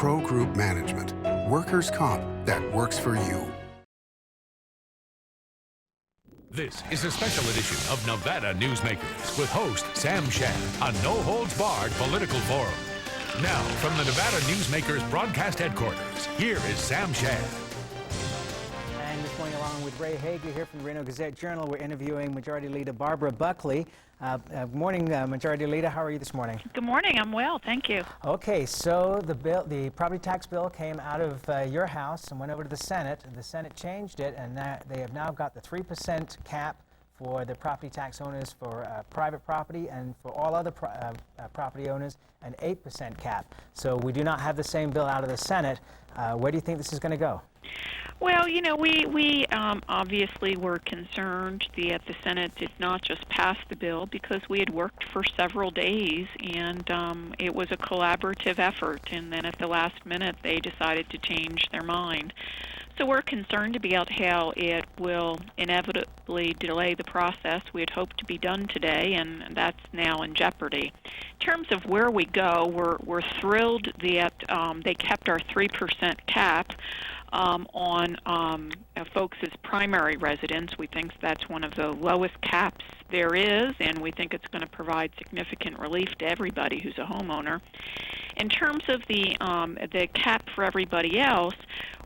Pro Group Management. Workers' comp that works for you. This is a special edition of Nevada Newsmakers with host Sam Shad, a no-holds-barred political forum. Now, from the Nevada Newsmakers broadcast headquarters, here is Sam Shad. And this morning, along with Ray Hagar here from the Reno Gazette-Journal, we're interviewing Majority Leader Barbara Buckley. Good morning, Majority Leader. How are you this morning? Good morning. I'm well, thank you. Okay, so the property tax bill came out of your house and went over to the Senate. The Senate changed it, and they have now got the 3% cap for the property tax owners for private property, and for all other property owners, an 8% cap. So we do not have the same bill out of the Senate. Where do you think this is going to go? Well, you know, we obviously were concerned that the Senate did not just pass the bill, because we had worked for several days, and it was a collaborative effort, and then at the last minute they decided to change their mind. So we're concerned about how it will inevitably delay the process. We had hoped to be done today, and that's now in jeopardy. In terms of where we go, we're thrilled that they kept our 3% cap on folks' primary residence. We think that's one of the lowest caps there is, and we think it's going to provide significant relief to everybody who's a homeowner. In terms of the cap for everybody else,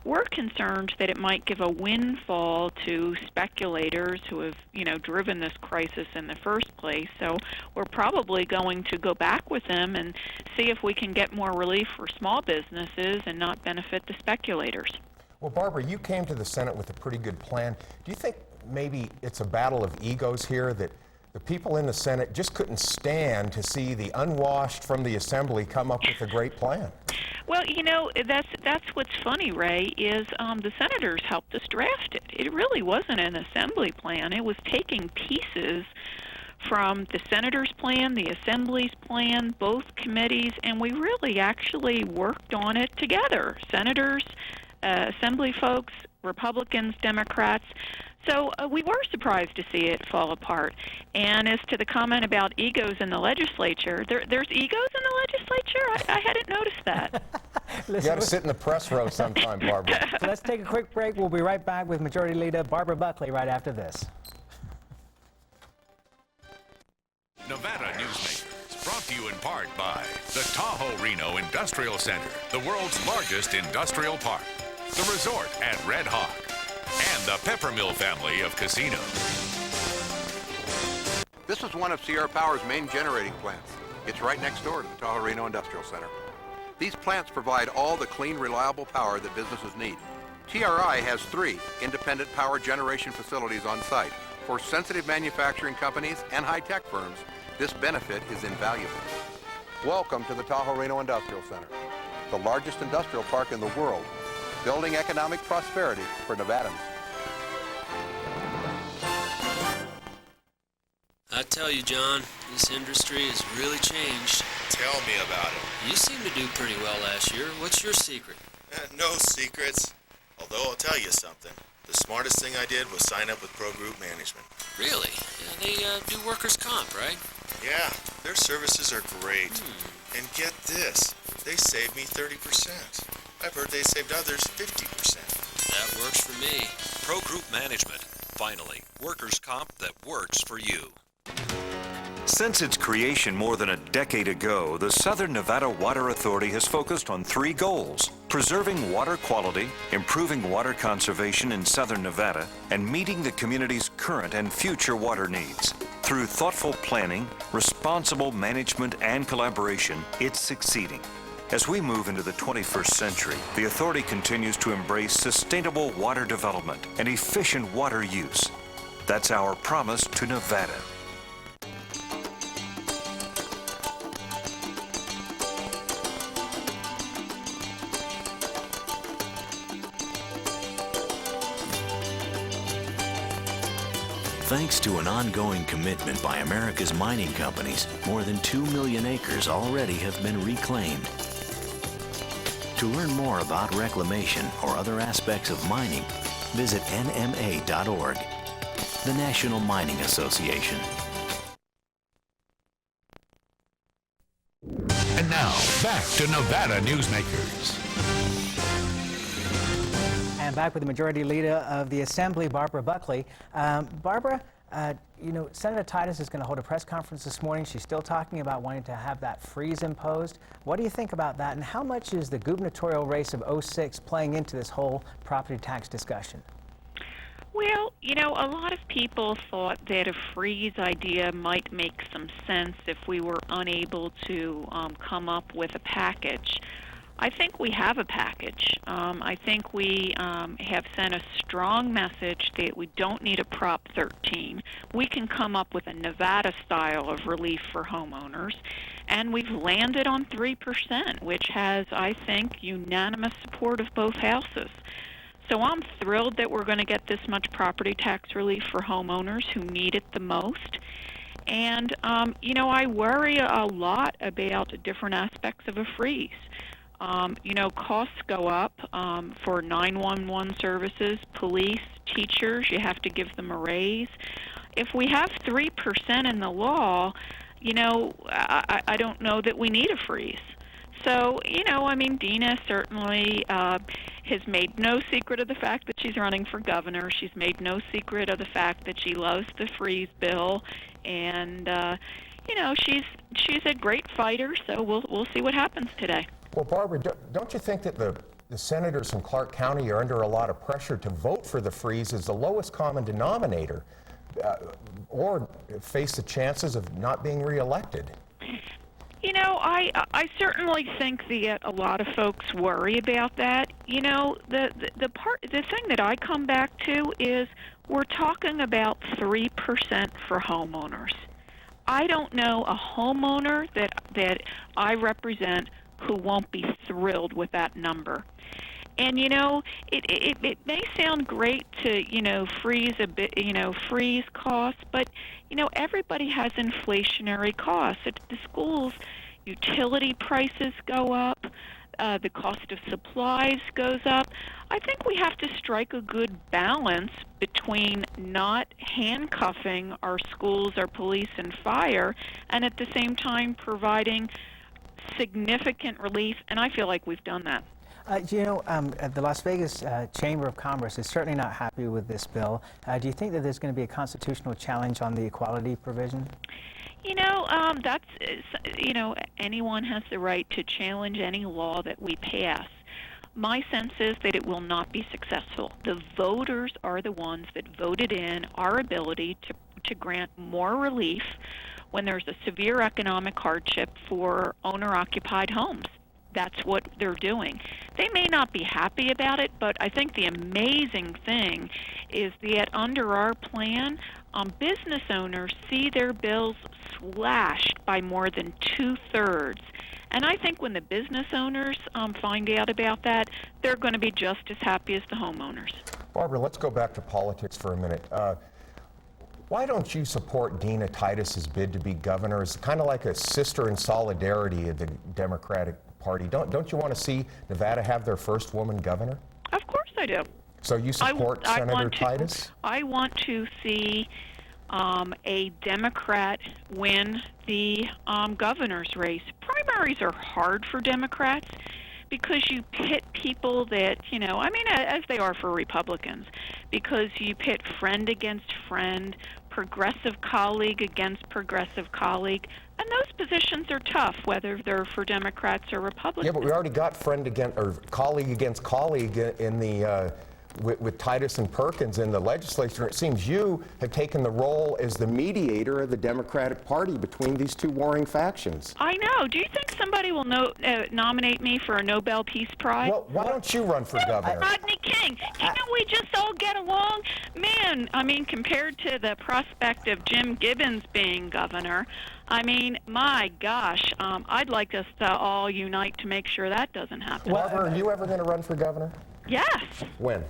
we're concerned that it might give a windfall to speculators who have, driven this crisis in the first place. So we're probably going to go back with them and see if we can get more relief for small businesses and not benefit the speculators. Well, Barbara, you came to the Senate with a pretty good plan. Do you think maybe it's a battle of egos here, that the people in the Senate just couldn't stand to see the unwashed from the Assembly come up with a great plan? Well, that's what's funny, Ray, is the senators helped us draft it. It really wasn't an Assembly plan. It was taking pieces from the Senators' plan, the Assembly's plan, both committees, and we really actually worked on it together. Senators, Assembly folks, Republicans, Democrats. So we were surprised to see it fall apart. And as to the comment about egos in the legislature, there's egos in the legislature? I hadn't noticed that. You got to sit in the press row sometime, Barbara. So let's take a quick break. We'll be right back with Majority Leader Barbara Buckley right after this. Nevada Newsmakers, brought to you in part by the Tahoe Reno Industrial Center, the world's largest industrial park, the resort at Red Hawk, and the Peppermill family of casinos. This is one of Sierra Power's main generating plants. It's right next door to the Tahoe Reno Industrial Center. These plants provide all the clean, reliable power that businesses need. TRI has 3 independent power generation facilities on site. For sensitive manufacturing companies and high-tech firms, this benefit is invaluable. Welcome to the Tahoe Reno Industrial Center, the largest industrial park in the world, building economic prosperity for Nevadans. I tell you, John, this industry has really changed. Tell me about it. You seemed to do pretty well last year. What's your secret? No secrets. Although I'll tell you something. The smartest thing I did was sign up with Pro Group Management. Really? Yeah, they do workers' comp, right? Yeah, their services are great. And get this, they saved me 30%. I've heard they saved others 50%. That works for me. Pro Group Management. Finally, workers' comp that works for you. Since its creation more than a decade ago, the Southern Nevada Water Authority has focused on 3 goals: preserving water quality, improving water conservation in Southern Nevada, and meeting the community's current and future water needs. Through thoughtful planning, responsible management, and collaboration, it's succeeding. As we move into the 21st century, the authority continues to embrace sustainable water development and efficient water use. That's our promise to Nevada. Thanks to an ongoing commitment by America's mining companies, more than 2 million acres already have been reclaimed. To learn more about reclamation or other aspects of mining, visit nma.org, the National Mining Association. And now, back to Nevada Newsmakers. And back with the Majority Leader of the Assembly, Barbara Buckley. Barbara, you know, Senator Titus is going to hold a press conference this morning. She's still talking about wanting to have that freeze imposed. What do you think about that, and how much is the gubernatorial race of '06 playing into this whole property tax discussion? Well, you know, a lot of people thought that a freeze idea might make some sense if we were unable to come up with a package. I think we have a package. I think we have sent a strong message that we don't need a Prop 13. We can come up with a Nevada style of relief for homeowners, and we've landed on 3%, which has, I think, unanimous support of both houses. So I'm thrilled that we're going to get this much property tax relief for homeowners who need it the most. And, you know, I worry a lot about different aspects of a freeze. You know, costs go up for 911 services, police, teachers. You have to give them a raise. If we have 3% in the law, you know, I don't know that we need a freeze. So, you know, I mean, Dina certainly has made no secret of the fact that she's running for governor. She's made no secret of the fact that she loves the freeze bill, and you know, she's a great fighter. So we'll see what happens today. Well, Barbara, don't you think that the senators from Clark County are under a lot of pressure to vote for the freeze as the lowest common denominator, or face the chances of not being reelected? You know, I certainly think that a lot of folks worry about that. You know, the thing that I come back to is we're talking about 3% for homeowners. I don't know a homeowner that I represent who won't be thrilled with that number. And, you know, it may sound great to, you know, freeze a bit, you know, freeze costs, but, you know, everybody has inflationary costs. At the schools, utility prices go up, the cost of supplies goes up. I think we have to strike a good balance between not handcuffing our schools, our police, and fire, and at the same time providing significant relief, and I feel like we've done that. You know, the Las Vegas Chamber of Commerce is certainly not happy with this bill. Do you think that there's going to be a constitutional challenge on the equality provision? You know, you know, anyone has the right to challenge any law that we pass. My sense is that it will not be successful. The voters are the ones that voted in our ability to grant more relief when there's a severe economic hardship for owner-occupied homes. That's what they're doing. They may not be happy about it, but I think the amazing thing is that under our plan, business owners see their bills slashed by more than 2/3. And I think when the business owners find out about that, they're going to be just as happy as the homeowners. Barbara, let's go back to politics for a minute. Why don't you support Dina Titus's bid to be governor? It's kind of like a sister in solidarity of the Democratic Party. Don't you want to see Nevada have their first woman governor? Of course I do. So you support Senator Titus? I want to see a Democrat win the governor's race. Primaries are hard for Democrats because you pit people that, you know, I mean, as they are for Republicans, because you pit friend against friend, progressive colleague against progressive colleague, and those positions are tough, whether they're for Democrats or Republicans. Yeah, but we already got friend against, or colleague against colleague in the with Titus and Perkins in the legislature. It seems you have taken the role as the mediator of the Democratic Party between these two warring factions. I know. Do you think somebody will nominate me for a Nobel Peace Prize? Well, why don't you run for governor? Rodney King. Can't we just all get along? Man, I mean, compared to the prospect of Jim Gibbons being governor, I mean, my gosh, I'd like us to all unite to make sure that doesn't happen. Barbara, are you ever going to run for governor? Yes. When?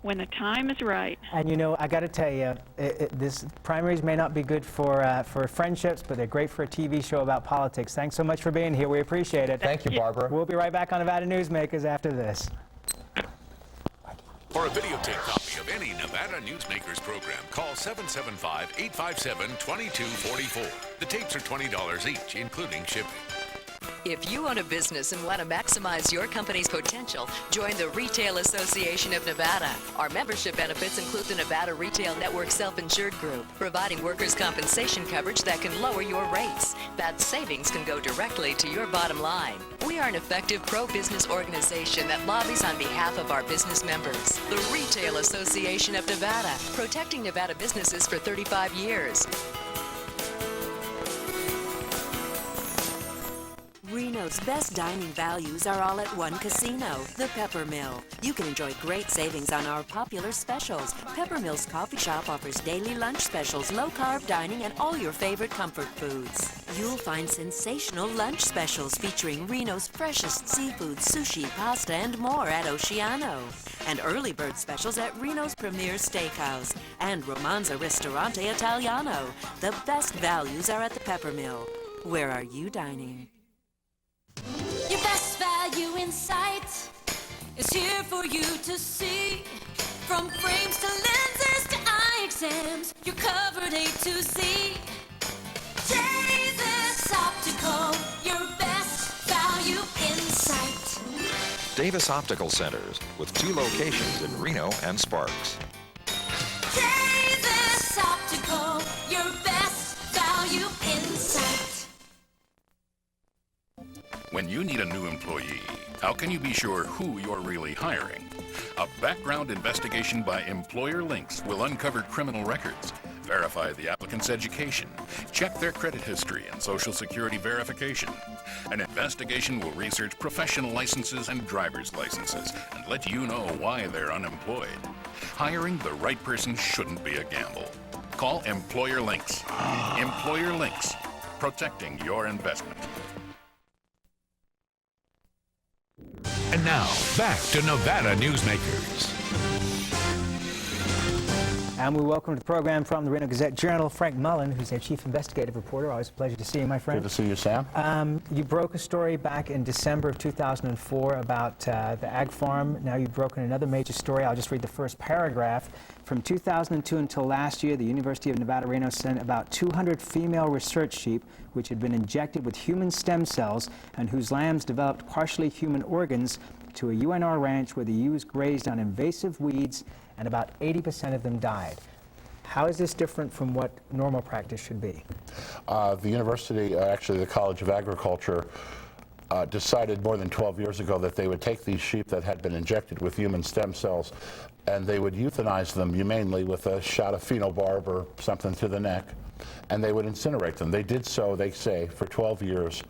When the time is right. And you know, I got to tell you, this primaries may not be good for friendships, but they're great for a TV show about politics. Thanks so much for being here. We appreciate it. Thank you, Barbara. We'll be right back on Nevada Newsmakers after this. For a videotape copy of any Nevada Newsmakers program, call 775-857-2244. The tapes are $20 each, including shipping. If you own a business and want to maximize your company's potential, join the Retail Association of Nevada. Our membership benefits include the Nevada Retail Network Self-Insured Group, providing workers' compensation coverage that can lower your rates. That savings can go directly to your bottom line. We are an effective pro-business organization that lobbies on behalf of our business members. The Retail Association of Nevada, protecting Nevada businesses for 35 years. Reno's best dining values are all at one casino, the Pepper Mill. You can enjoy great savings on our popular specials. Pepper Mill's coffee shop offers daily lunch specials, low-carb dining, and all your favorite comfort foods. You'll find sensational lunch specials featuring Reno's freshest seafood, sushi, pasta, and more at Oceano. And early bird specials at Reno's Premier Steakhouse and Romanza Ristorante Italiano. The best values are at the Pepper Mill. Where are you dining? Your best value in sight is here for you to see. From frames to lenses to eye exams, you're covered A to Z. Davis Optical, your best value in sight. Davis Optical Centers, with 2 locations in Reno and Sparks. Davis Optical, your best value in sight. When you need a new employee, how can you be sure who you're really hiring? A background investigation by Employer Links will uncover criminal records, verify the applicant's education, check their credit history and Social Security verification. An investigation will research professional licenses and driver's licenses and let you know why they're unemployed. Hiring the right person shouldn't be a gamble. Call Employer Links. Employer Links, protecting your investment. And now, back to Nevada Newsmakers. And we welcome to the program from the Reno Gazette-Journal, Frank Mullen, who's their chief investigative reporter. Always a pleasure to see you, my friend. Good to see you, Sam. You broke a story back in December of 2004 about the ag farm. Now you've broken another major story. I'll just read the first paragraph. From 2002 until last year, the University of Nevada, Reno sent about 200 female research sheep which had been injected with human stem cells and whose lambs developed partially human organs to a UNR ranch where the ewes grazed on invasive weeds and about 80% of them died. How is this different from what normal practice should be? The university, actually the College of Agriculture, decided more than 12 years ago that they would take these sheep that had been injected with human stem cells and they would euthanize them humanely with a shot of phenobarb or something to the neck, and they would incinerate them. They did so, they say, for 12 years.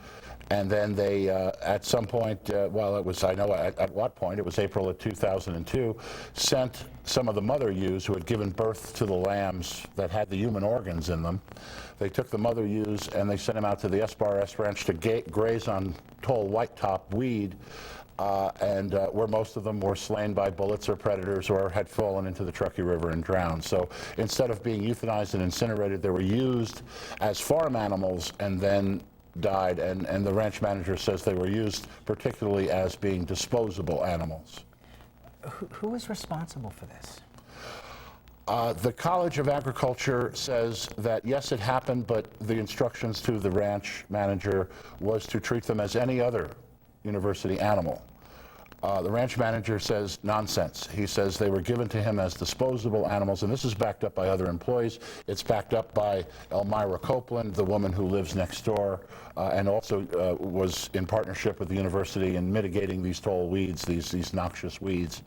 And then they, at some point, well, it was, I know at what point, it was April of 2002, sent some of the mother ewes who had given birth to the lambs that had the human organs in them. They took the mother ewes and they sent them out to the SBRS ranch to graze on tall white-top weed, where most of them were slain by bullets or predators or had fallen into the Truckee River and drowned. So instead of being euthanized and incinerated, they were used as farm animals and then died, and the ranch manager says they were used particularly as being disposable animals. Who is responsible for this? The College of Agriculture says that yes, it happened, but the instructions to the ranch manager was to treat them as any other university animal. The ranch manager says nonsense. He says they were given to him as disposable animals, and this is backed up by other employees. It's backed up by Elmira Copeland, the woman who lives next door, and also was in partnership with the university in mitigating these tall weeds, these noxious weeds.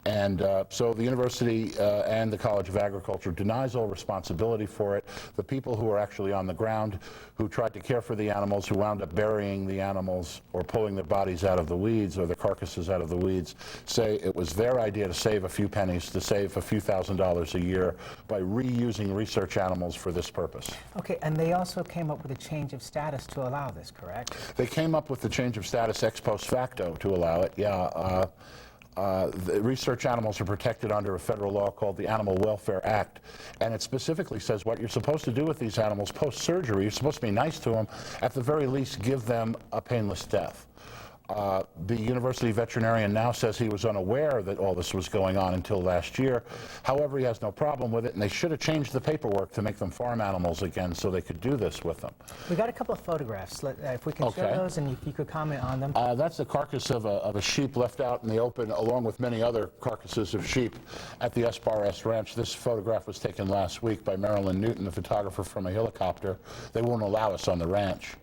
And so the university and the College of Agriculture denies all responsibility for it. The people who are actually on the ground, who tried to care for the animals, who wound up burying the animals or pulling their bodies out of the weeds or the carcasses out of the weeds, say it was their idea to save a few pennies, to save a few $1,000s a year by reusing research animals for this purpose. Okay, and they also came up with a change of status to allow this, correct? They came up with the change of status ex post facto to allow it, yeah. The research animals are protected under a federal law called the Animal Welfare Act, and it specifically says what you're supposed to do with these animals post-surgery. You're supposed to be nice to them, at the very least give them a painless death. The university veterinarian now says he was unaware that all this was going on until last year. However, he has no problem with it, and they should have changed the paperwork to make them farm animals again so they could do this with them. We got a couple of photographs. If we can show those, and if you could comment on them. That's the carcass of a sheep left out in the open, along with many other carcasses of sheep at the Assemblywoman Ranch. This photograph was taken last week by Marilyn Newton, the photographer, from a helicopter. They won't allow us on the ranch.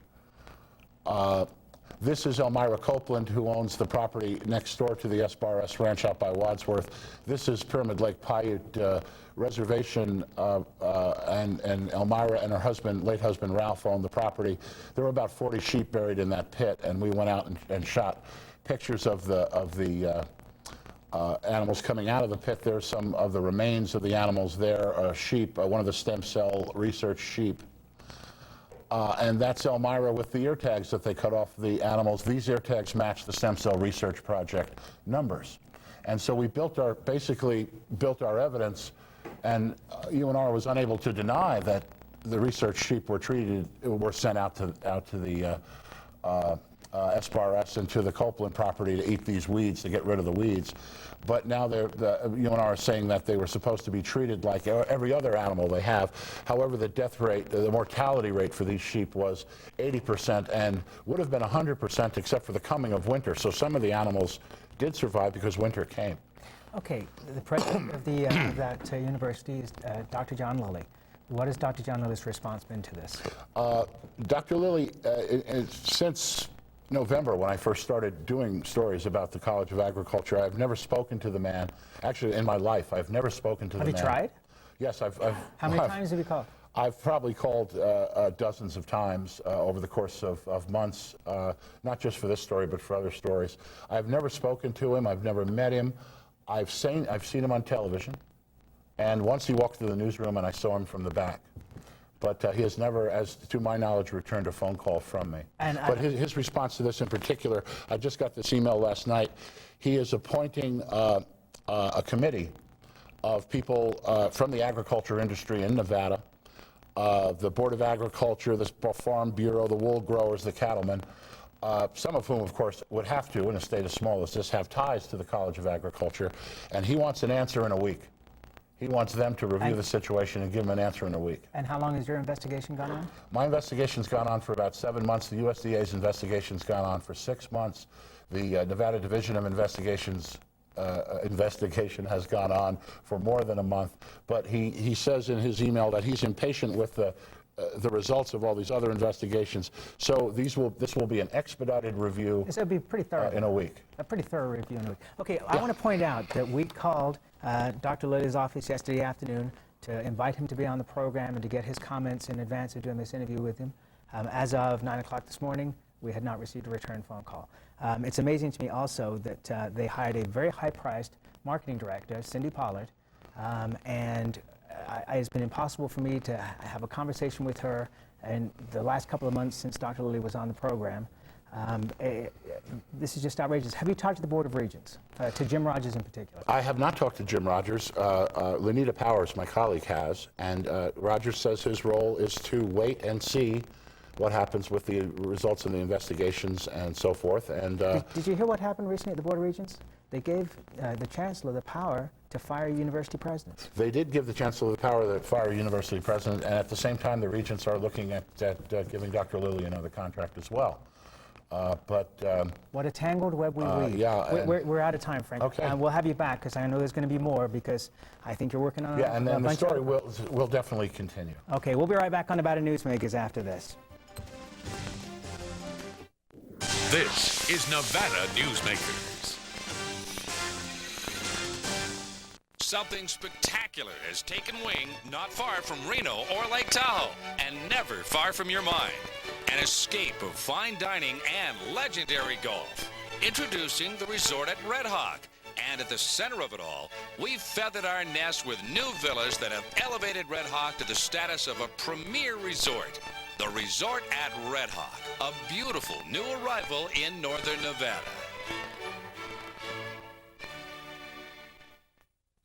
This is Elmira Copeland, who owns the property next door to the Assemblywoman Ranch out by Wadsworth. This is Pyramid Lake Paiute Reservation, and Elmira and her husband, late husband Ralph, owned the property. There were about 40 sheep buried in that pit, and we went out and shot pictures of the animals coming out of the pit. There's some of the remains of the animals there, sheep, one of the stem cell research sheep. And that's Elmira with the ear tags that they cut off the animals. These ear tags match the stem cell research project numbers. And so we basically built our evidence, and UNR was unable to deny that the research sheep were sent out to the SPRS and to the Copeland property to eat these weeds, to get rid of the weeds. But now the UNR is saying that they were supposed to be treated like every other animal they have. However, the death rate, the mortality rate for these sheep was 80% and would have been 100% except for the coming of winter. So some of the animals did survive because winter came. Okay, the president of that university is Dr. John Lilly. What has Dr. John Lilly's response been to this? Dr. Lilly, since November, when I first started doing stories about the College of Agriculture, I've never spoken to the man. Actually, in my life, I've never spoken to the man. Have you tried? Yes, I've. How many times have you called? I've probably called dozens of times over the course of months, not just for this story, but for other stories. I've never spoken to him. I've never met him. I've seen him on television, and once he walked through the newsroom, and I saw him from the back. But he has never, as to my knowledge, returned a phone call from me. But his response to this in particular, I just got this email last night. He is appointing a committee of people from the agriculture industry in Nevada, the Board of Agriculture, the Farm Bureau, the wool growers, the cattlemen, some of whom, of course, would have to, in a state as small as this, have ties to the College of Agriculture. And he wants an answer in a week. He wants them to review the situation and give him an answer in a week. And how long has your investigation gone on? My investigation's gone on for about 7 months. The USDA's investigation's gone on for 6 months. The Nevada Division of Investigations investigation has gone on for more than a month. But he says in his email that he's impatient with the results of all these other investigations. So this will be an expedited review. This will be pretty thorough. In a week. A pretty thorough review in a week. Okay, I want to point out that we called Dr. Lilly's office yesterday afternoon to invite him to be on the program and to get his comments in advance of doing this interview with him. As of 9 o'clock this morning, we had not received a return phone call. It's amazing to me also that they hired a very high-priced marketing director, Cindy Pollard, and it's been impossible for me to have a conversation with her in the last couple of months since Dr. Lilly was on the program. This is just outrageous. Have you talked to the Board of Regents, to Jim Rogers in particular? I have not talked to Jim Rogers. Lenita Powers, my colleague, has, and Rogers says his role is to wait and see what happens with the results of the investigations and so forth. And did you hear what happened recently at the Board of Regents? They gave the Chancellor the power to fire university presidents. They did give the Chancellor the power to fire a university president, and at the same time, the Regents are looking at giving Dr. Lilly another contract as well. What a tangled web we weave. Yeah, we're out of time, Frank. Okay. We'll have you back because I know there's going to be more because I think you're working on and then the story will definitely continue. Okay, we'll be right back on Nevada Newsmakers after this. This is Nevada Newsmakers. Something spectacular has taken wing not far from Reno or Lake Tahoe and never far from your mind. An escape of fine dining and legendary golf. Introducing the resort at Red Hawk. And at the center of it all, we've feathered our nest with new villas that have elevated Red Hawk to the status of a premier resort. The resort at Red Hawk, a beautiful new arrival in northern Nevada.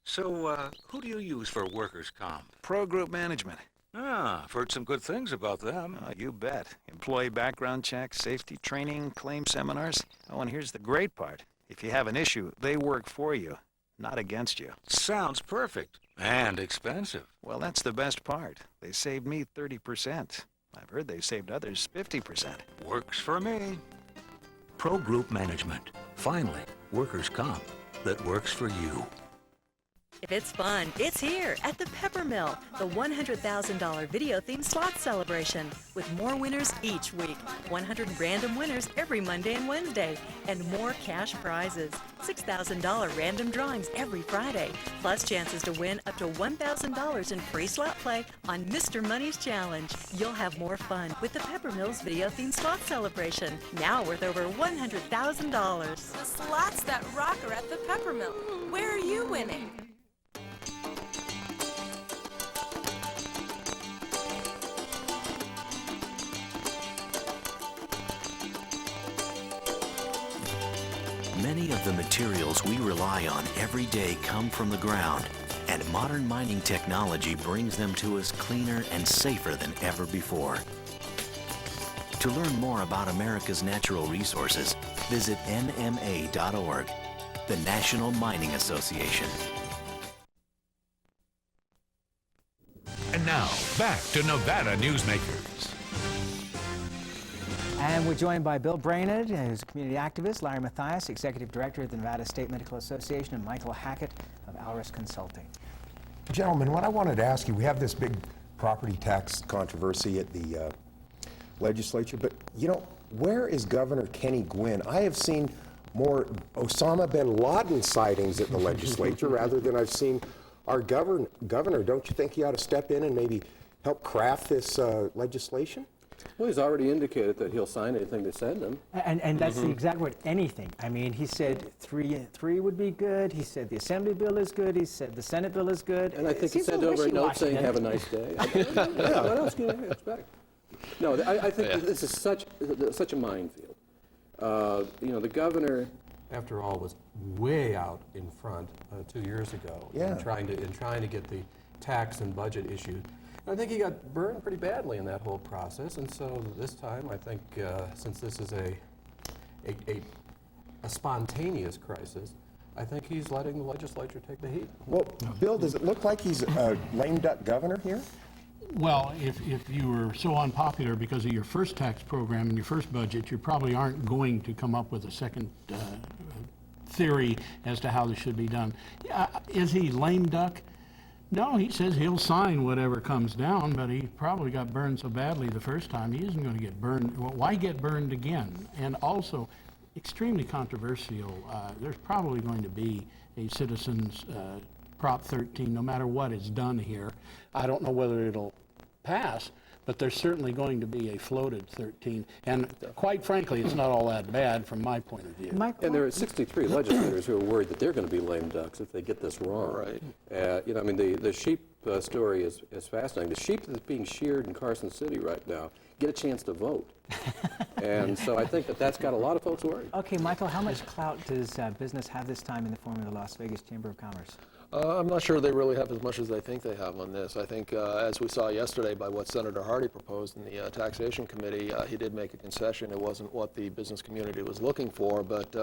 So, who do you use for workers' comp? Pro Group Management. Ah, I've heard some good things about them. You bet. Employee background checks, safety training, claim seminars. Oh, and here's the great part. If you have an issue, they work for you, not against you. Sounds perfect. And expensive. Well, that's the best part. They saved me 30%. I've heard they saved others 50%. Works for me. Pro Group Management. Finally, workers' comp that works for you. If it's fun, it's here at the Pepper Mill, the $100,000 video-themed slot celebration, with more winners each week, 100 random winners every Monday and Wednesday, and more cash prizes, $6,000 random drawings every Friday, plus chances to win up to $1,000 in free slot play on Mr. Money's Challenge. You'll have more fun with the Pepper Mill's video-themed slot celebration, now worth over $100,000. The slots that rock are at the Pepper Mill. Where are you winning? Many of the materials we rely on every day come from the ground, and modern mining technology brings them to us cleaner and safer than ever before. To learn more about America's natural resources, visit nma.org, the National Mining Association. And now, back to Nevada Newsmakers. And we're joined by Bill Brainard, who's a community activist, Larry Matheis, Executive Director of the Nevada State Medical Association, and Michael Hackett of Alrus Consulting. Gentlemen, what I wanted to ask you, we have this big property tax controversy at the legislature, but you know, where is Governor Kenny Gwinn? I have seen more Osama bin Laden sightings at the legislature rather than I've seen our governor. Don't you think he ought to step in and maybe help craft this legislation? Well, he's already indicated that he'll sign anything they send him. And that's the exact word, anything. I mean, he said three would be good. He said the Assembly bill is good. He said the Senate bill is good. And I think he sent over a note saying, have a nice day. Yeah, what else can you expect? No, I think this is such a minefield. You know, the governor, after all, was way out in front 2 years ago in trying to get the tax and budget issue. I think he got burned pretty badly in that whole process, and so this time I think since this is a spontaneous crisis, I think he's letting the legislature take the heat. Well, Bill, does it look like he's a lame duck governor here? Well, if you were so unpopular because of your first tax program and your first budget, you probably aren't going to come up with a second theory as to how this should be done. Is he lame duck? No, he says he'll sign whatever comes down, but he probably got burned so badly the first time, he isn't going to get burned. Well, why get burned again? And also, extremely controversial. There's probably going to be a citizens' Prop 13, no matter what is done here. I don't know whether it'll pass, but there's certainly going to be a floated 13. And quite frankly, it's not all that bad from my point of view. And there are 63 legislators who are worried that they're going to be lame ducks if they get this wrong. Right. You know, I mean, the sheep story is fascinating. The sheep that's being sheared in Carson City right now get a chance to vote. And so I think that's got a lot of folks worried. Okay, Michael, how much clout does business have this time in the form of the Las Vegas Chamber of Commerce? I'm not sure they really have as much as they think they have on this. I think, as we saw yesterday by what Senator Hardy proposed in the Taxation Committee, he did make a concession. It wasn't what the business community was looking for, but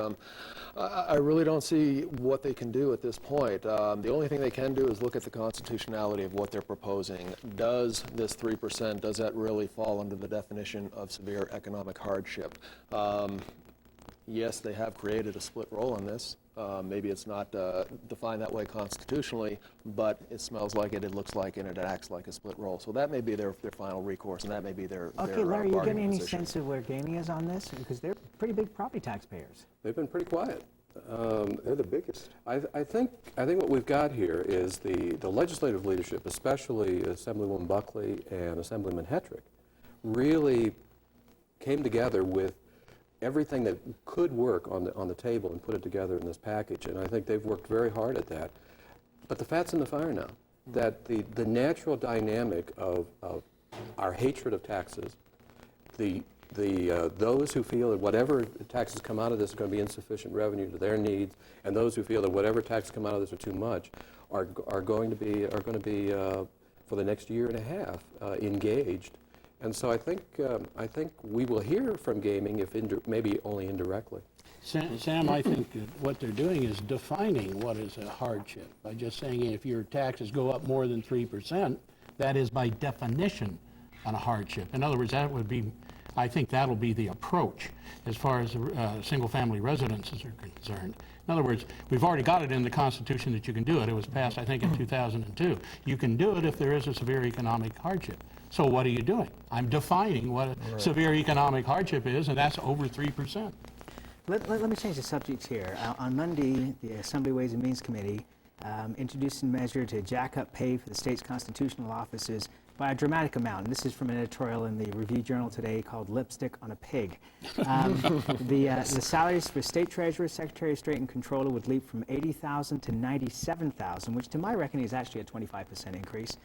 I really don't see what they can do at this point. The only thing they can do is look at the constitutionality of what they're proposing. Does this 3%, does that really fall under the definition of severe economic hardship? Yes, they have created a split roll on this. Maybe it's not defined that way constitutionally, but it smells like it, it looks like it, and it acts like a split roll. So that may be their final recourse, and that may be their Okay, Larry, you getting any position. sense of where gaming is on this? Because they're pretty big property taxpayers. They've been pretty quiet. They're the biggest. I think what we've got here is the legislative leadership, especially Assemblywoman Buckley and Assemblyman Hetrick, really came together with everything that could work on the table and put it together in this package, and I think they've worked very hard at that. But the fat's in the fire now. That the natural dynamic of our hatred of taxes, those who feel that whatever taxes come out of this is going to be insufficient revenue to their needs, and those who feel that whatever taxes come out of this are too much, are going to be for the next year and a half engaged. And so I think we will hear from gaming, if maybe only indirectly. Sam, I think that what they're doing is defining what is a hardship by just saying if your taxes go up more than 3%, that is by definition a hardship. In other words, that would be, I think that'll be the approach as far as single-family residences are concerned. In other words, we've already got it in the Constitution that you can do it. It was passed, I think, in 2002. You can do it if there is a severe economic hardship. So what are you doing? I'm defining what a severe economic hardship is, and that's over 3%. Let me change the subject here. On Monday, the Assembly Ways and Means Committee introduced a measure to jack up pay for the state's constitutional officers by a dramatic amount. And this is from an editorial in the Review-Journal today called Lipstick on a Pig. The salaries for State Treasurer, Secretary of State, and Controller would leap from $80,000 to $97,000, which to my reckoning is actually a 25% increase.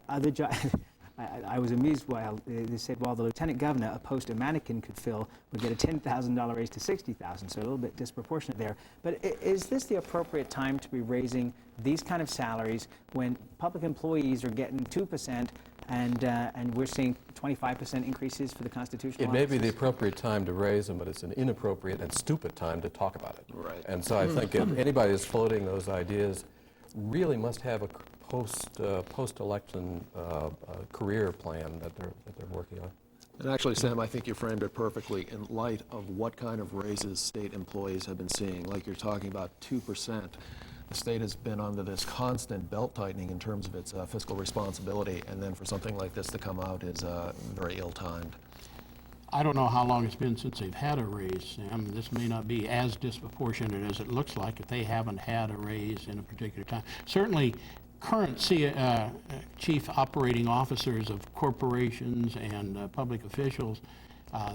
Other jobs... I was amused while they said, well, the lieutenant governor, a post a mannequin could fill, would get a $10,000 raise to $60,000, so a little bit disproportionate there. But is this the appropriate time to be raising these kind of salaries when public employees are getting 2% and we're seeing 25% increases for the constitutional officers? It may be the appropriate time to raise them, but it's an inappropriate and stupid time to talk about it. Right. And so I think if anybody is floating those ideas really must have a post-election career plan that they're working on. And actually, Sam, I think you framed it perfectly in light of what kind of raises state employees have been seeing. Like you're talking about 2%. The state has been under this constant belt-tightening in terms of its fiscal responsibility, and then for something like this to come out is very ill-timed. I don't know how long it's been since they've had a raise, Sam. This may not be as disproportionate as it looks like if they haven't had a raise in a particular time. Certainly, current chief operating officers of corporations and public officials,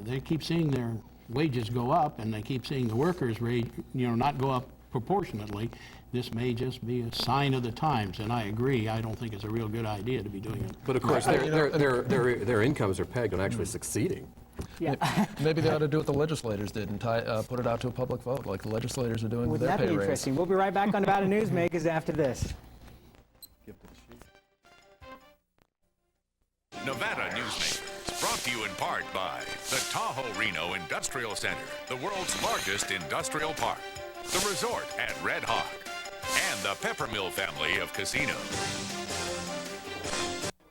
they keep seeing their wages go up, and they keep seeing the workers' rate, not go up proportionately. This may just be a sign of the times, and I agree. I don't think it's a real good idea to be doing it. But of course, their incomes are pegged on actually succeeding. Yeah. Maybe they ought to do what the legislators did and put it out to a public vote, like the legislators are doing with their pay raise. Wouldn't that be interesting? We'll be right back on Nevada Newsmakers after this. Nevada Newsmakers, brought to you in part by the Tahoe Reno Industrial Center, the world's largest industrial park, the resort at Red Hawk, and the Peppermill family of casinos.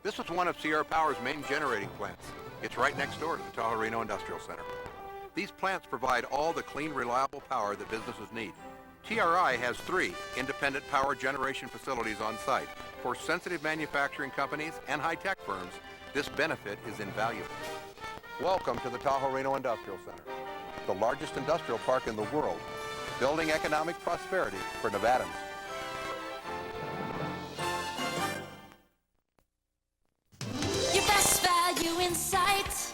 This is one of Sierra Power's main generating plants. It's right next door to the Tahoe Reno Industrial Center. These plants provide all the clean, reliable power that businesses need. TRI has 3 independent power generation facilities on site. For sensitive manufacturing companies and high-tech firms, this benefit is invaluable. Welcome to the Tahoe Reno Industrial Center, the largest industrial park in the world, building economic prosperity for Nevadans. Your best value in sight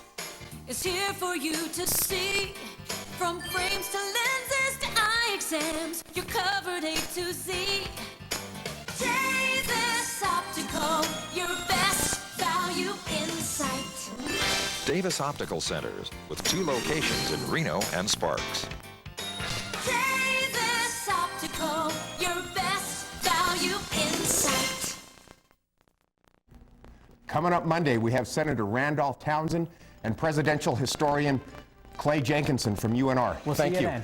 is here for you to see. From frames to lenses to eye exams, you're covered A to Z. Davis Optical, your best value in sight. Davis Optical Centers, with 2 locations in Reno and Sparks. Davis Optical, your best value in sight. Coming up Monday, we have Senator Randolph Townsend and presidential historian Clay Jenkinson from UNR. We'll Thank see you you. then.